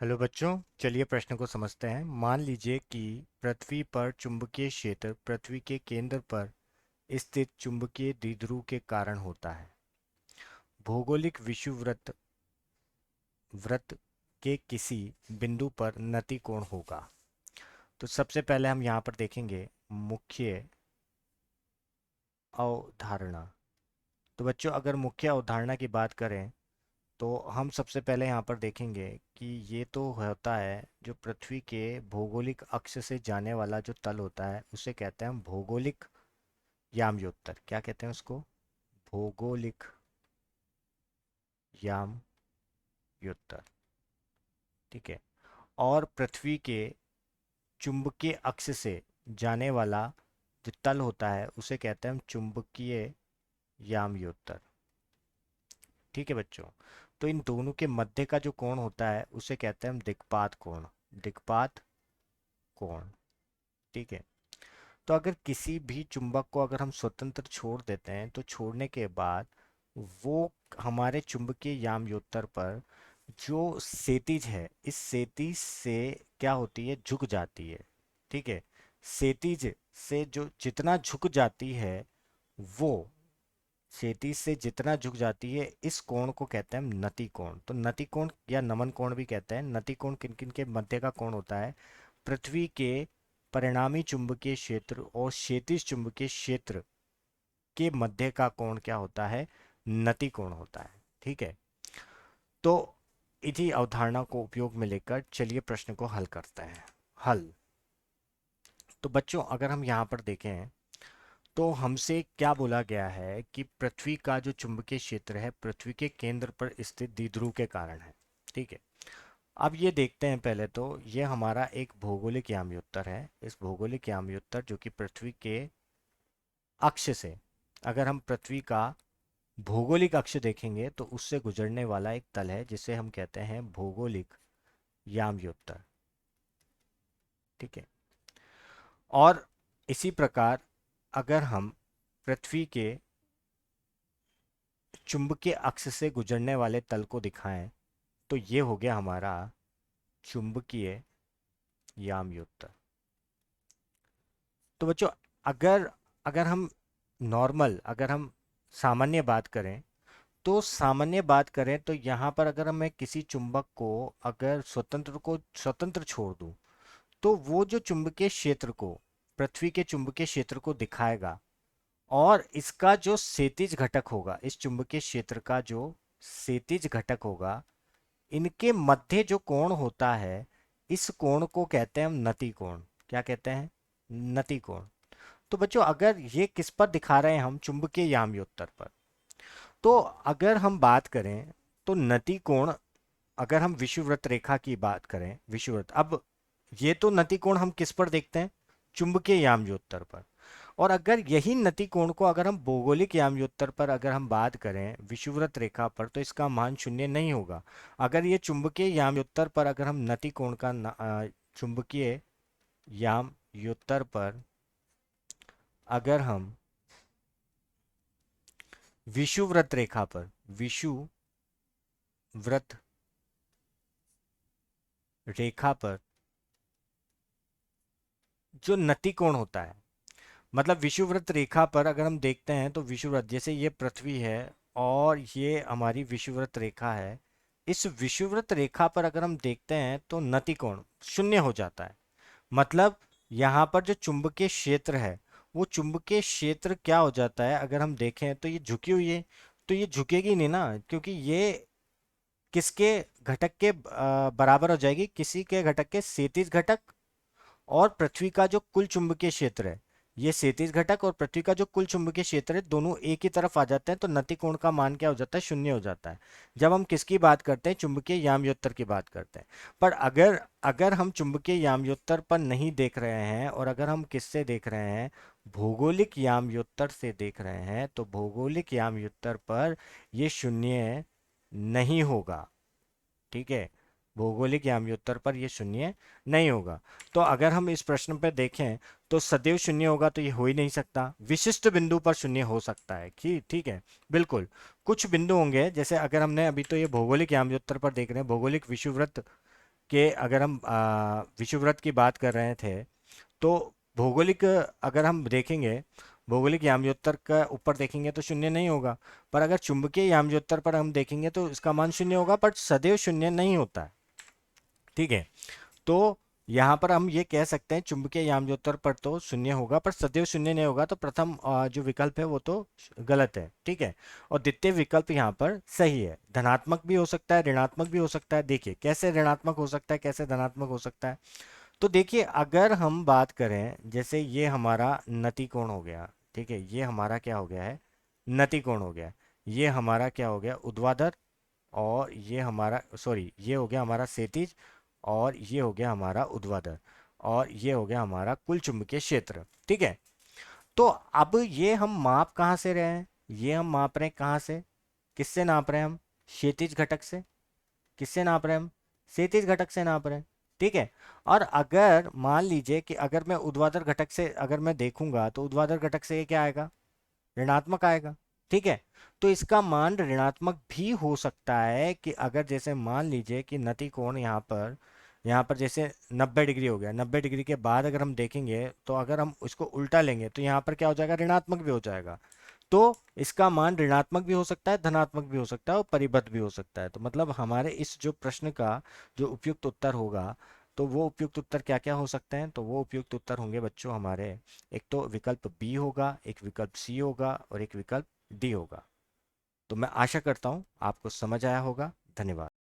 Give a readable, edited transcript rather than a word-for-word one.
Hello बच्चों, चलिए प्रश्न को समझते हैं। मान लीजिए कि पृथ्वी पर चुंबकीय क्षेत्र पृथ्वी के केंद्र पर स्थित चुंबकीय द्विध्रुव के कारण होता है। भौगोलिक विषुववृत्त वृत्त के किसी बिंदु पर नति कोण होगा। तो सबसे पहले हम यहाँ पर देखेंगे मुख्य अवधारणा। तो बच्चों, अगर मुख्य अवधारणा की बात करें तो हम सबसे पहले यहाँ पर देखेंगे कि ये तो होता है जो पृथ्वी के भौगोलिक अक्ष से जाने वाला जो तल होता है उसे कहते हैं हम भौगोलिक यामयोत्तर। क्या कहते हैं उसको? भौगोलिक यामयोत्तर। ठीक है। और पृथ्वी के चुंबकीय अक्ष से जाने वाला जो तल होता है उसे कहते हैं हम चुंबकीय यामयोत्तर। ठीक है बच्चों। तो इन दोनों के मध्य का जो कोण होता है उसे कहते हैं हम दिक्पात कोण। दिक्पात कोण। ठीक है। तो अगर किसी भी चुंबक को अगर हम स्वतंत्र छोड़ देते हैं तो छोड़ने के बाद वो हमारे चुंबकीय यामयोत्तर पर जो सेतिज है इस सेतिज से क्या होती है, झुक जाती है। ठीक है। सेतिज से जो जितना झुक जाती है वो क्षैतिज से जितना झुक जाती है इस कोण को कहते हैं हम नति कोण। तो नति कोण या नमन कोण भी कहते हैं। नति कोण किन किन के मध्य का कोण होता है? पृथ्वी के परिणामी चुंबकीय क्षेत्र और क्षैतिज चुंबकीय क्षेत्र के मध्य का कोण क्या होता है? नति कोण होता है। ठीक है। तो इसी अवधारणा को उपयोग में लेकर चलिए प्रश्न को हल करते हैं। हल। तो बच्चों, अगर हम यहाँ पर देखें तो हमसे क्या बोला गया है कि पृथ्वी का जो चुंबकीय क्षेत्र है पृथ्वी के केंद्र पर स्थित द्विध्रुव के कारण है। ठीक है। अब ये देखते हैं। पहले तो ये हमारा एक भौगोलिक यामयोत्तर है। इस भौगोलिक यामयोत्तर जो कि पृथ्वी के अक्ष से, अगर हम पृथ्वी का भौगोलिक अक्ष देखेंगे तो उससे गुजरने वाला एक तल है जिसे हम कहते हैं भौगोलिक यामयोत्तर। ठीक है। और इसी प्रकार अगर हम पृथ्वी के चुंबकीय अक्ष से गुजरने वाले तल को दिखाएं तो ये हो गया हमारा चुंबकीय यामयोत्तर। तो बच्चों, अगर अगर हम अगर हम सामान्य बात करें तो यहाँ पर अगर मैं किसी चुंबक को अगर स्वतंत्र छोड़ दूं तो वो जो चुंबकीय क्षेत्र को पृथ्वी के चुंबकीय क्षेत्र को दिखाएगा। और इसका जो क्षैतिज घटक होगा, इस चुंबकीय क्षेत्र का जो क्षैतिज घटक होगा, इनके मध्य जो कोण होता है इस कोण को कहते हैं हम नति कोण। क्या कहते हैं? नति कोण। तो बच्चों, अगर ये किस पर दिखा रहे हैं हम? चुंबकीय यामयोत्तर पर। तो अगर हम बात करें तो नति कोण, अगर हम विषुववृत्त रेखा की बात करें, विषुववृत्त, अब ये तो नति कोण हम किस पर देखते हैं? चुंबकीय यामयोत्तर पर। और अगर यही नति कोण को अगर हम भौगोलिक यामयोत्तर पर अगर हम बात करें विषुववृत्त रेखा पर तो इसका मान शून्य नहीं होगा। अगर ये चुंबकीय यामयोत्तर पर अगर हम नति कोण का चुंबकीय यामयोत्तर पर अगर हम विषुववृत्त रेखा पर विषुववृत्त रेखा पर जो नति कोण होता है, मतलब विषुववृत्त रेखा पर अगर हम देखते हैं तो विषुववृत्त, जैसे ये पृथ्वी है और ये हमारी विषुववृत्त रेखा है, इस विषुववृत्त रेखा पर अगर हम देखते हैं तो नति कोण शून्य हो जाता है। मतलब यहाँ पर जो चुंबकीय क्षेत्र है वो चुंबकीय क्षेत्र क्या हो जाता है, अगर हम देखें तो ये झुकी हुई है। तो ये झुकेगी नहीं ना, क्योंकि ये किसके घटक के बराबर हो जाएगी? किसी के घटक के क्षैतिज घटक और पृथ्वी का जो कुल चुंबकीय क्षेत्र है, ये क्षैतिज घटक और पृथ्वी का जो कुल चुंबकीय क्षेत्र है दोनों एक ही तरफ आ जाते हैं। तो नति कोण का मान क्या हो जाता है? शून्य हो जाता है। जब हम किसकी बात करते हैं? चुंबकीय यामयोत्तर की बात करते हैं। पर अगर अगर हम चुंबकीय यामयोत्तर पर नहीं देख रहे हैं और अगर हम किससे देख रहे हैं? भौगोलिक यामयोत्तर से देख रहे हैं तो भौगोलिक यामयोत्तर पर ये शून्य नहीं होगा। ठीक है। भौगोलिक याम्योत्तर पर यह शून्य नहीं होगा। तो अगर हम इस प्रश्न पर देखें तो सदैव शून्य होगा तो ये हो ही नहीं सकता। विशिष्ट बिंदु पर शून्य हो सकता है कि ठीक है, बिल्कुल। कुछ बिंदु होंगे, जैसे अगर हमने अभी तो ये भौगोलिक याम्योत्तर पर देख रहे हैं, भौगोलिक विषुववृत्त कि अगर हम विषुववृत्त की बात कर रहे थे, तो भौगोलिक अगर हम देखेंगे, भौगोलिक याम्योत्तर का ऊपर देखेंगे तो शून्य नहीं होगा। पर अगर चुंबकीय याम्योत्तर पर हम देखेंगे तो इसका मान शून्य होगा, पर सदैव शून्य नहीं होता है। ठीक है। तो यहाँ पर हम ये कह सकते हैं चुंबकीय याम्योत्तर पर तो शून्य होगा, पर सदैव शून्य नहीं होगा। तो प्रथम जो विकल्प है वो तो गलत है। ठीक है। और द्वितीय विकल्प यहाँ पर सही है। धनात्मक भी हो सकता है, ऋणात्मक भी हो सकता है। देखिए कैसे ऋणात्मक हो सकता है, कैसे धनात्मक हो सकता है। तो देखिए अगर हम बात करें, जैसे ये हमारा नतिकोण हो गया। ठीक है, ये हमारा क्या हो गया है, नतिकोण हो गया। ये हमारा क्या हो गया, ऊर्ध्वाधर। और ये हमारा, सॉरी, ये हो गया हमारा क्षैतिज। और ये हो गया हमारा ऊर्ध्वाधर। और ये हो गया हमारा कुल चुंबकीय क्षेत्र। ठीक है। तो अब ये हम माप कहाँ से रहे हैं, ये हम माप रहे हैं कहाँ से, किससे नाप रहे हैं हम, क्षैतिज घटक से। किससे नाप रहे हैं हम, क्षैतिज घटक से नाप रहे हैं। ठीक है। और अगर मान लीजिए कि अगर मैं ऊर्ध्वाधर घटक से अगर मैं देखूंगा, तो ऊर्ध्वाधर घटक से ये क्या आएगा, ऋणात्मक आएगा। ठीक है। तो इसका मान ऋणात्मक भी हो सकता है कि अगर जैसे मान लीजिए कि नति कोण यहाँ पर जैसे 90 डिग्री हो गया, 90 डिग्री के बाद अगर हम देखेंगे, तो अगर हम उसको उल्टा लेंगे तो यहाँ पर क्या हो जाएगा, ऋणात्मक भी हो जाएगा। तो इसका मान ऋणात्मक भी हो सकता है, धनात्मक भी हो सकता है, और परिबद्ध भी हो सकता है। तो मतलब हमारे इस जो प्रश्न का जो उपयुक्त उत्तर होगा, तो वो उपयुक्त उत्तर क्या क्या हो सकते हैं, तो वो उपयुक्त उत्तर होंगे बच्चों हमारे, एक तो विकल्प बी होगा, एक विकल्प सी होगा, और एक विकल्प डी होगा। तो मैं आशा करता हूँ आपको समझ आया होगा। धन्यवाद।